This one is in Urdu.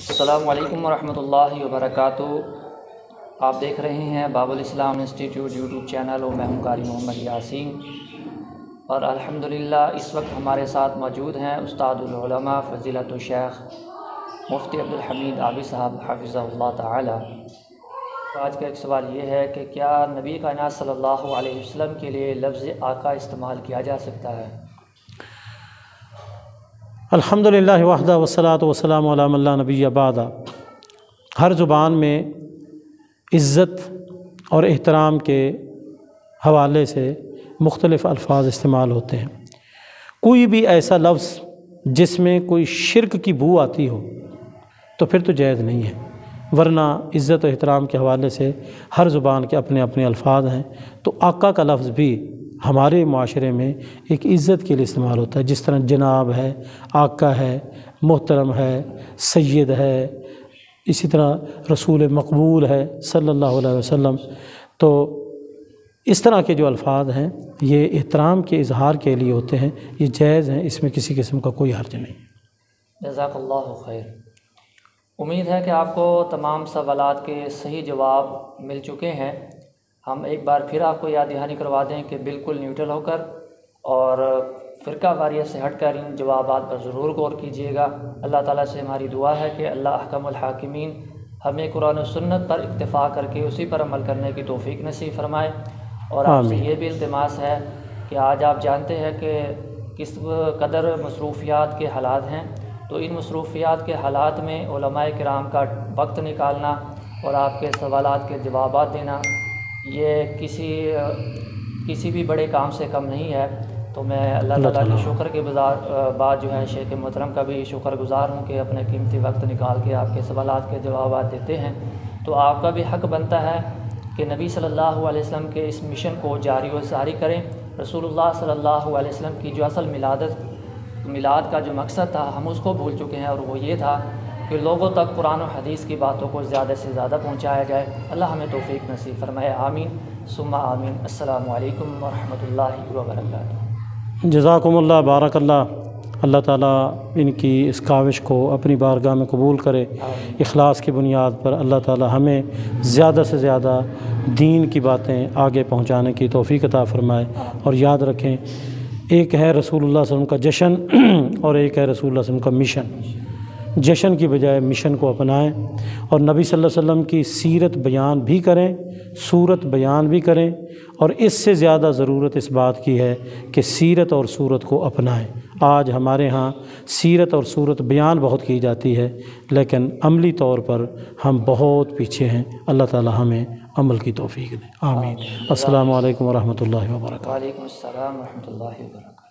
السلام علیکم ورحمۃ اللہ وبرکاتہ۔ آپ دیکھ رہے ہیں باب الاسلام انسٹیٹیوٹ یوٹیوب چینل اور میں ہوں قاری محمد یاسین، اور الحمدللہ اس وقت ہمارے ساتھ موجود ہیں استاد العلماء فضیلت الشیخ مفتی عبدالحمید عابد صاحب حفظہ اللہ تعالی۔ آج کا ایک سوال یہ ہے کہ کیا نبی کائنات صلی اللہ علیہ وسلم کے لیے لفظ آقا استعمال کیا جا سکتا ہے؟ الحمدللہ وحدہ والصلاۃ والسلام علی من لا نبی بعد۔ ہر زبان میں عزت اور احترام کے حوالے سے مختلف الفاظ استعمال ہوتے ہیں۔ کوئی بھی ایسا لفظ جس میں کوئی شرک کی بو آتی ہو تو پھر تو جائز نہیں ہے، ورنہ عزت و احترام کے حوالے سے ہر زبان کے اپنے اپنے الفاظ ہیں۔ تو آقا کا لفظ بھی ہمارے معاشرے میں ایک عزت کے لیے استعمال ہوتا ہے، جس طرح جناب ہے، آقا ہے، محترم ہے، سید ہے، اسی طرح رسول مقبول ہے صلی اللہ علیہ وسلم۔ تو اس طرح کے جو الفاظ ہیں یہ احترام کے اظہار کے لیے ہوتے ہیں، یہ جائز ہیں، اس میں کسی قسم کا کوئی حرج نہیں۔ جزاک اللہ خیر۔ امید ہے کہ آپ کو تمام سوالات کے صحیح جواب مل چکے ہیں۔ ہم ایک بار پھر آپ کو یاد دہانی کروا دیں کہ بالکل نیوٹرل ہو کر اور فرقہ واریت سے ہٹ کر ان جوابات پر ضرور غور کیجیے گا۔ اللہ تعالیٰ سے ہماری دعا ہے کہ اللہ احکم الحاکمین ہمیں قرآن و سنت پر اکتفا کر کے اسی پر عمل کرنے کی توفیق نصیب فرمائے۔ اور آپ سے یہ بھی التماس ہے کہ آج آپ جانتے ہیں کہ کس قدر مصروفیات کے حالات ہیں، تو ان مصروفیات کے حالات میں علماء کرام کا وقت نکالنا اور آپ کے سوالات کے جوابات دینا یہ کسی بھی بڑے کام سے کم نہیں ہے۔ تو میں اللہ تعالیٰ کے شکر کے بعد جو ہے شیخ محترم کا بھی شکر گزار ہوں کہ اپنے قیمتی وقت نکال کے آپ کے سوالات کے جوابات دیتے ہیں۔ تو آپ کا بھی حق بنتا ہے کہ نبی صلی اللہ علیہ وسلم کے اس مشن کو جاری و ساری کریں۔ رسول اللہ صلی اللہ علیہ وسلم کی جو اصل میلاد کا جو مقصد تھا ہم اس کو بھول چکے ہیں، اور وہ یہ تھا کہ لوگوں تک قرآن و حدیث کی باتوں کو زیادہ سے زیادہ پہنچایا جائے۔ اللہ ہمیں توفیق نصیب فرمائے، آمین ثم آمین۔ السلام علیکم ورحمۃ اللہ وبرکاتہ۔ جزاکم اللہ، بارک اللہ۔ اللہ تعالیٰ ان کی اس کاوش کو اپنی بارگاہ میں قبول کرے۔ اخلاص کی بنیاد پر اللہ تعالیٰ ہمیں زیادہ سے زیادہ دین کی باتیں آگے پہنچانے کی توفیق عطا فرمائے۔ اور یاد رکھیں، ایک ہے رسول اللہ صلی اللہ علیہ وسلم کا جشن اور ایک ہے رسول اللہ صلی اللہ علیہ وسلم کا مشن۔ جشن کی بجائے مشن کو اپنائیں اور نبی صلی اللہ علیہ وسلم کی سیرت بیان بھی کریں، صورت بیان بھی کریں، اور اس سے زیادہ ضرورت اس بات کی ہے کہ سیرت اور صورت کو اپنائیں۔ آج ہمارے ہاں سیرت اور صورت بیان بہت کی جاتی ہے، لیکن عملی طور پر ہم بہت پیچھے ہیں۔ اللہ تعالی ہمیں عمل کی توفیق دے، آمین۔ السلام علیکم ورحمۃ اللہ وبرکاتہ۔ وعلیکم السلام ورحمۃ اللہ وبرکاتہ۔